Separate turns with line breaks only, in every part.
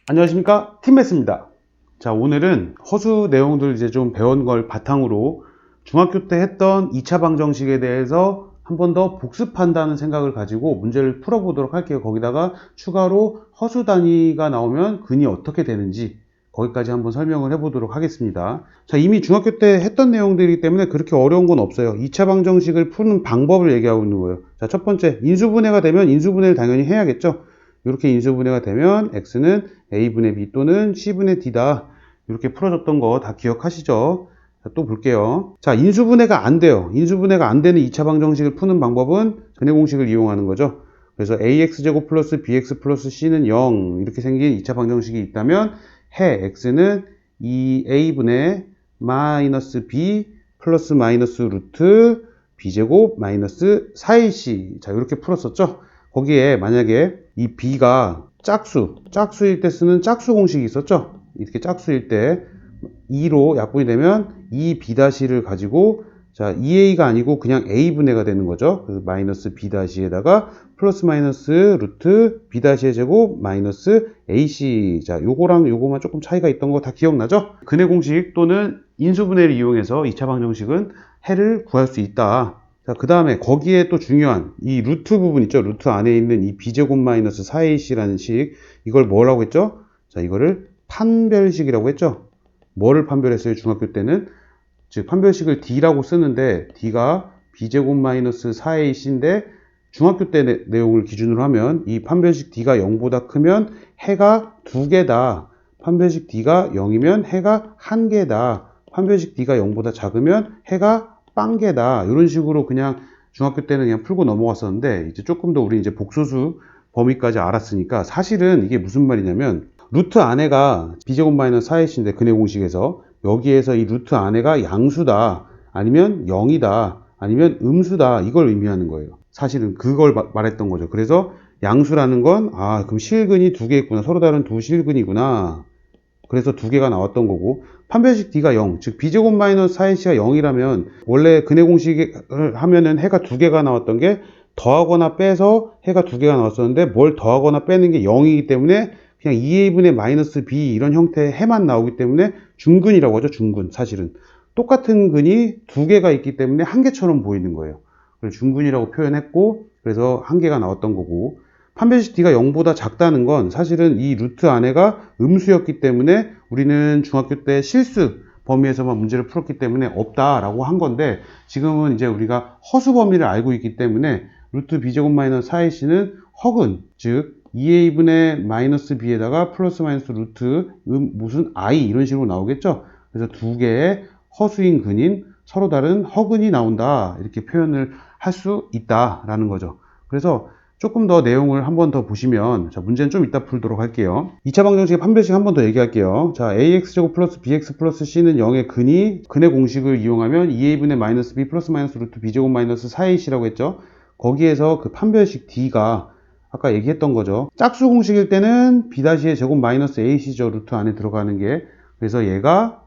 안녕하십니까, 팀메스입니다. 자, 오늘은 허수 내용들 이제 좀 배운 걸 바탕으로 중학교 때 했던 2차 방정식에 대해서 한 번 더 복습한다는 생각을 가지고 문제를 풀어보도록 할게요. 거기다가 추가로 허수 단위가 나오면 근이 어떻게 되는지 거기까지 한번 설명을 해보도록 하겠습니다. 자, 이미 중학교 때 했던 내용들이기 때문에 그렇게 어려운 건 없어요. 2차 방정식을 푸는 방법을 얘기하고 있는 거예요. 자, 첫 번째, 인수분해가 되면 인수분해를 당연히 해야겠죠. 이렇게 인수분해가 되면 x는 a분의 b 또는 c분의 d다. 이렇게 풀어줬던 거 다 기억하시죠? 자, 또 볼게요. 자, 인수분해가 안 돼요. 인수분해가 안 되는 2차 방정식을 푸는 방법은 근해 공식을 이용하는 거죠. 그래서 ax제곱 플러스 bx 플러스 c는 0 이렇게 생긴 2차 방정식이 있다면 해 x는 2a분의 마이너스 b 플러스 마이너스 루트 b제곱 마이너스 4ac. 자, 이렇게 풀었었죠. 거기에 만약에 이 b가 짝수일 때 쓰는 짝수 공식이 있었죠. 이렇게 짝수일 때 2로 약분이 되면 2b-를 가지고 자 2a가 아니고 그냥 a분해가 되는 거죠. 그래서 마이너스 b-에다가 플러스 마이너스 루트 b-의 제곱 마이너스 ac. 자, 요거랑 요거만 조금 차이가 있던 거 다 기억나죠? 근해 공식 또는 인수분해를 이용해서 2차 방정식은 해를 구할 수 있다. 자, 그 다음에 거기에 또 중요한 이 루트 부분 있죠. 루트 안에 있는 이 b제곱 마이너스 4ac라는 식, 이걸 뭐라고 했죠? 자, 이거를 판별식이라고 했죠. 뭐를 판별했어요? 중학교 때는 즉 판별식을 d라고 쓰는데 d가 b제곱 마이너스 4ac인데 중학교 때 내용을 기준으로 하면 이 판별식 d가 0보다 크면 해가 2개다. 판별식 d가 0이면 해가 1개다. 판별식 d가 0보다 작으면 해가 빵개다. 이런 식으로 그냥 중학교 때는 그냥 풀고 넘어갔었는데 이제 조금 더 우리 이제 복소수 범위까지 알았으니까 사실은 이게 무슨 말이냐면 루트 안에가 b제곱 마이너스 4ac인데 근해 공식에서 여기에서 이 루트 안에가 양수다 아니면 0이다 아니면 음수다 이걸 의미하는 거예요. 사실은 그걸 말했던 거죠. 그래서 양수라는 건 그럼 실근이 두 개 있구나. 서로 다른 두 실근이구나. 그래서 두 개가 나왔던 거고 판별식 d가 0, 즉 b제곱 마이너스 4ac가 0이라면 원래 근해 공식을 하면은 해가 두 개가 나왔던 게 더하거나 빼서 해가 두 개가 나왔었는데 뭘 더하거나 빼는 게 0이기 때문에 그냥 2a분의 마이너스 b 이런 형태의 해만 나오기 때문에 중근이라고 하죠. 중근. 사실은 똑같은 근이 두 개가 있기 때문에 한 개처럼 보이는 거예요. 그래서 중근이라고 표현했고 그래서 한 개가 나왔던 거고 판별식 d가 0보다 작다는 건 사실은 이 루트 안에가 음수였기 때문에 우리는 중학교 때 실수 범위에서만 문제를 풀었기 때문에 없다라고 한 건데 지금은 이제 우리가 허수 범위를 알고 있기 때문에 루트 b제곱 마이너스 4ac는 허근, 즉 2a분의 마이너스 b에다가 플러스 마이너스 루트 무슨 i 이런 식으로 나오겠죠. 그래서 두 개의 허수인 근인 서로 다른 허근이 나온다 이렇게 표현을 할 수 있다라는 거죠. 그래서 조금 더 내용을 한 번 더 보시면 자, 문제는 좀 이따 풀도록 할게요. 2차 방정식의 판별식 한 번 더 얘기할게요. 자, ax제곱 플러스 bx 플러스 c는 0의 근해 공식을 이용하면 2a분의 마이너스 b 플러스 마이너스 루트 b제곱 마이너스 4ac라고 했죠. 거기에서 그 판별식 d가 아까 얘기했던 거죠. 짝수 공식일 때는 b-의 제곱 마이너스 ac죠. 루트 안에 들어가는 게. 그래서 얘가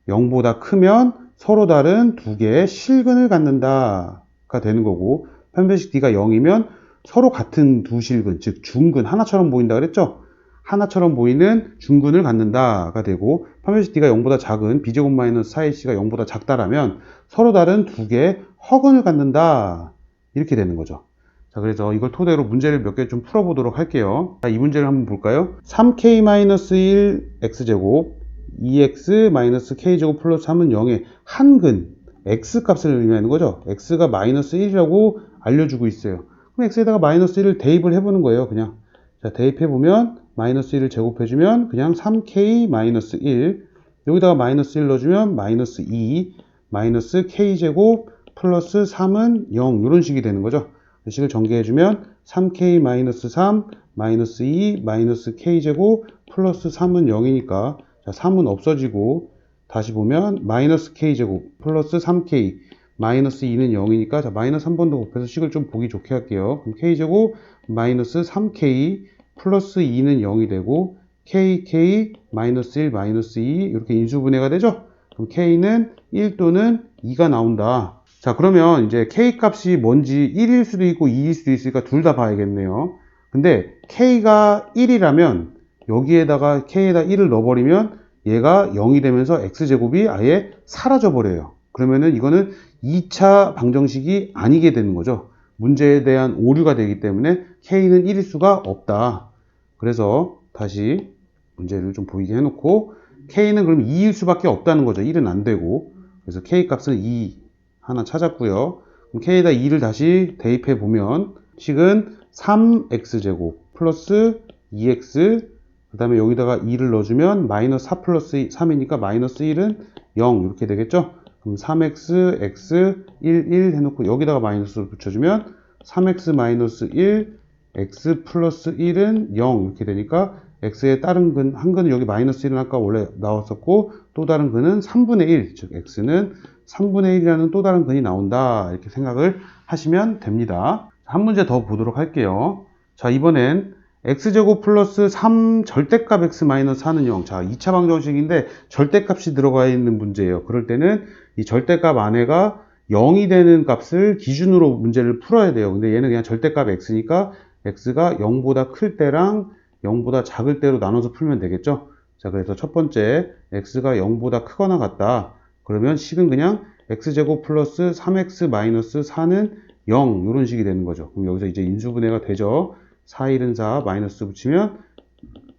0보다 크면 서로 다른 두 개의 실근을 갖는다가 되는 거고 판별식 d가 0이면 서로 같은 두 실근, 즉 중근, 하나처럼 보인다 그랬죠? 하나처럼 보이는 중근을 갖는다가 되고 판별식 d가 0보다 작은 b제곱 마이너스 4ac가 0보다 작다라면 서로 다른 두 개의 허근을 갖는다 이렇게 되는 거죠. 자, 그래서 이걸 토대로 문제를 몇 개 좀 풀어보도록 할게요. 자, 이 문제를 한번 볼까요? 3k-1 x제곱 2x-k제곱 플러스 3은 0의 한근 x 값을 의미하는 거죠. x가 마이너스 1이라고 알려주고 있어요. 그럼 x에다가 마이너스 1을 대입을 해보는 거예요. 그냥 자, 대입해보면 마이너스 1을 제곱해주면 그냥 3k-1 여기다가 마이너스 1 넣어주면 마이너스 2 마이너스 k제곱 플러스 3은 0 이런 식이 되는 거죠. 이 식을 전개해주면 3k-3 마이너스 2 마이너스 k제곱 플러스 3은 0이니까 자, 3은 없어지고 다시 보면 마이너스 k제곱 플러스 3k 마이너스 2는 0이니까 자, 마이너스 한 번 더 곱해서 식을 좀 보기 좋게 할게요. 그럼 k제곱 마이너스 3k 플러스 2는 0이 되고 kk 마이너스 1 마이너스 2 이렇게 인수분해가 되죠. 그럼 k는 1 또는 2가 나온다. 자, 그러면 이제 k 값이 뭔지 1일 수도 있고 2일 수도 있으니까 둘 다 봐야겠네요. 근데 k가 1이라면 여기에다가 k에다 1을 넣어버리면 얘가 0이 되면서 x제곱이 아예 사라져 버려요. 그러면은 이거는 2차 방정식이 아니게 되는 거죠. 문제에 대한 오류가 되기 때문에 k는 1일 수가 없다. 그래서 다시 문제를 좀 보이게 해놓고 k는 그럼 2일 수밖에 없다는 거죠. 1은 안 되고. 그래서 k 값은 2 하나 찾았고요. 그럼 k에다 2를 다시 대입해 보면 식은 3x제곱 플러스 2x 그 다음에 여기다가 2를 넣어주면 마이너스 4 플러스 3이니까 마이너스 1은 0 이렇게 되겠죠. 그럼 3x, x, 1, 1 해놓고 여기다가 마이너스를 붙여주면 3x 마이너스 1, x 플러스 1은 0 이렇게 되니까 x의 다른 근, 한 근은 여기 마이너스 1은 아까 원래 나왔었고 또 다른 근은 3분의 1, 즉 x는 3분의 1이라는 또 다른 근이 나온다 이렇게 생각을 하시면 됩니다. 한 문제 더 보도록 할게요. 자, 이번엔 x제곱 플러스 3 절대값 x 마이너스 4는 0. 자, 2차 방정식인데 절대값이 들어가 있는 문제예요. 그럴 때는 이 절대값 안에가 0이 되는 값을 기준으로 문제를 풀어야 돼요. 근데 얘는 그냥 절대값 x니까 x가 0보다 클 때랑 0보다 작을 때로 나눠서 풀면 되겠죠. 자, 그래서 첫 번째 x가 0보다 크거나 같다. 그러면 식은 그냥 x제곱 플러스 3x 마이너스 4는 0 이런 식이 되는 거죠. 그럼 여기서 이제 인수분해가 되죠. 4, 1은 4 마이너스 붙이면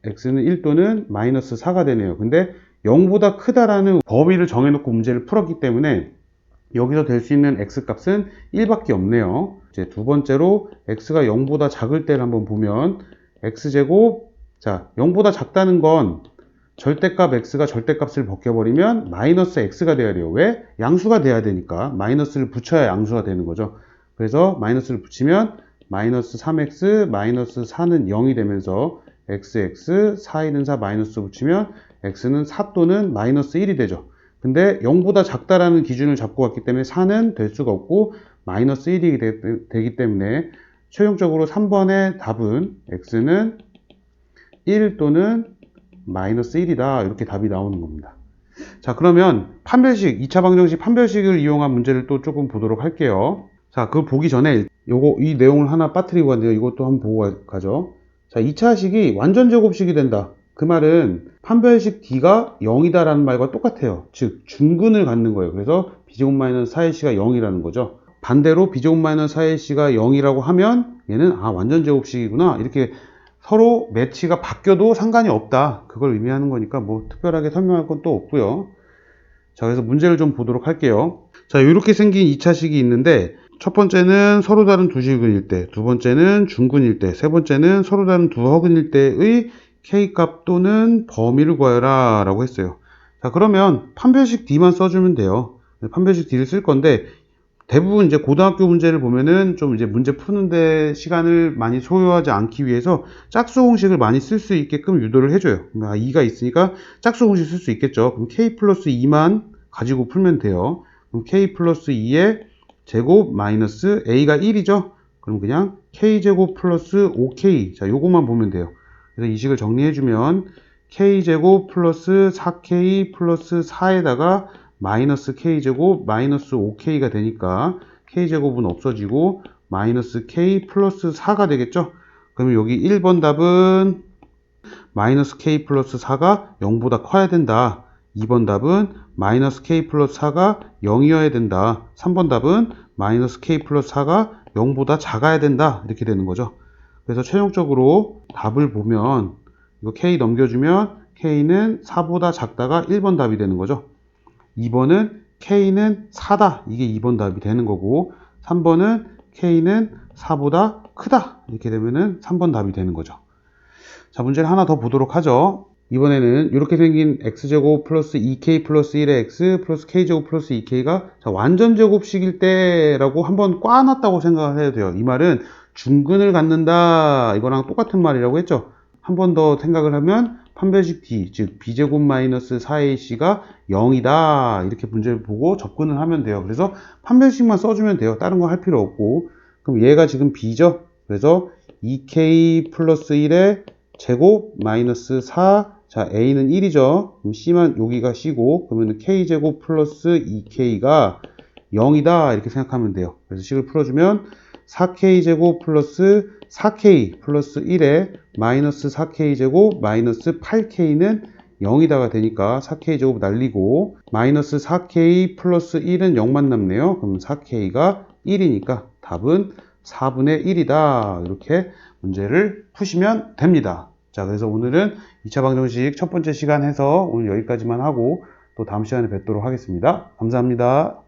x는 1 또는 마이너스 4가 되네요. 근데 0보다 크다라는 범위를 정해놓고 문제를 풀었기 때문에 여기서 될 수 있는 x값은 1밖에 없네요. 이제 두 번째로 x가 0보다 작을 때를 한번 보면 x제곱, 자 0보다 작다는 건 절대값 x가 절대값을 벗겨버리면 마이너스 x가 돼야 돼요. 왜? 양수가 돼야 되니까 마이너스를 붙여야 양수가 되는 거죠. 그래서 마이너스를 붙이면 마이너스 3x 마이너스 4는 0이 되면서 xx 4, 1은 4 마이너스 붙이면 x는 4 또는 마이너스 1이 되죠. 근데 0보다 작다라는 기준을 잡고 왔기 때문에 4는 될 수가 없고 마이너스 1이 되기 때문에 최종적으로 3번의 답은 x는 1 또는 마이너스 1이다 이렇게 답이 나오는 겁니다. 자, 그러면 판별식 2차 방정식 판별식을 이용한 문제를 또 조금 보도록 할게요. 자, 그걸 보기 전에 이 내용을 하나 빠뜨리고 갔는데요. 이것도 한번 보고 가죠. 자, 2차식이 완전 제곱식이 된다. 그 말은 판별식 D가 0이다 라는 말과 똑같아요. 즉 중근을 갖는 거예요. 그래서 B제곱 마이너스 4AC가 0이라는 거죠. 반대로 B제곱 마이너스 4AC가 0이라고 하면 얘는 완전 제곱식이구나 이렇게 서로 매치가 바뀌어도 상관이 없다. 그걸 의미하는 거니까 뭐 특별하게 설명할 건 또 없고요. 자, 그래서 문제를 좀 보도록 할게요. 자, 이렇게 생긴 2차식이 있는데 첫 번째는 서로 다른 두 실근일 때, 두 번째는 중근일 때, 세 번째는 서로 다른 두 허근일 때의 K값 또는 범위를 구하여라 라고 했어요. 자, 그러면 판별식 D만 써주면 돼요. 판별식 D를 쓸 건데 대부분 이제 고등학교 문제를 보면은 좀 이제 문제 푸는데 시간을 많이 소요하지 않기 위해서 짝수 공식을 많이 쓸 수 있게끔 유도를 해줘요. 2가 있으니까 짝수 공식 쓸 수 있겠죠. 그럼 K 플러스 2만 가지고 풀면 돼요. 그럼 K 플러스 2의 제곱 마이너스 A가 1이죠. 그럼 그냥 K제곱 플러스 5K. 자, 요것만 보면 돼요. 그래서 이 식을 정리해주면 K제곱 플러스 4K 플러스 4에다가 마이너스 K제곱 마이너스 5K가 되니까 K제곱은 없어지고 마이너스 K 플러스 4가 되겠죠. 그러면 여기 1번 답은 마이너스 K 플러스 4가 0보다 커야 된다. 2번 답은 마이너스 K 플러스 4가 0이어야 된다. 3번 답은 마이너스 K 플러스 4가 0보다 작아야 된다. 이렇게 되는 거죠. 그래서 최종적으로 답을 보면 이거 K 넘겨주면 K는 4보다 작다가 1번 답이 되는 거죠. 2번은 K는 4다. 이게 2번 답이 되는 거고 3번은 K는 4보다 크다. 이렇게 되면은 3번 답이 되는 거죠. 자, 문제를 하나 더 보도록 하죠. 이번에는 이렇게 생긴 x제곱 플러스 2k 플러스 1의 x 플러스 k제곱 플러스 2k가 완전 제곱식일 때라고 한번 꽈놨다고 생각을 해도 돼요. 이 말은 중근을 갖는다 이거랑 똑같은 말이라고 했죠. 한 번 더 생각을 하면 판별식 D, 즉 b제곱 마이너스 4ac가 0이다 이렇게 문제를 보고 접근을 하면 돼요. 그래서 판별식만 써주면 돼요. 다른 거 할 필요 없고. 그럼 얘가 지금 b죠. 그래서 2k 플러스 1의 제곱 마이너스 4, 자 a는 1이죠. 그럼 c만 여기가 c고 그러면 k제곱 플러스 2k가 0이다 이렇게 생각하면 돼요. 그래서 식을 풀어주면 4k제곱 플러스 4k 플러스 1에 마이너스 4k 제곱 마이너스 8k는 0이다가 되니까 4k 제곱 날리고 마이너스 4k 플러스 1은 0만 남네요. 그럼 4k가 1이니까 답은 4분의 1이다. 이렇게 문제를 푸시면 됩니다. 자, 그래서 오늘은 2차 방정식 첫 번째 시간 해서 오늘 여기까지만 하고 또 다음 시간에 뵙도록 하겠습니다. 감사합니다.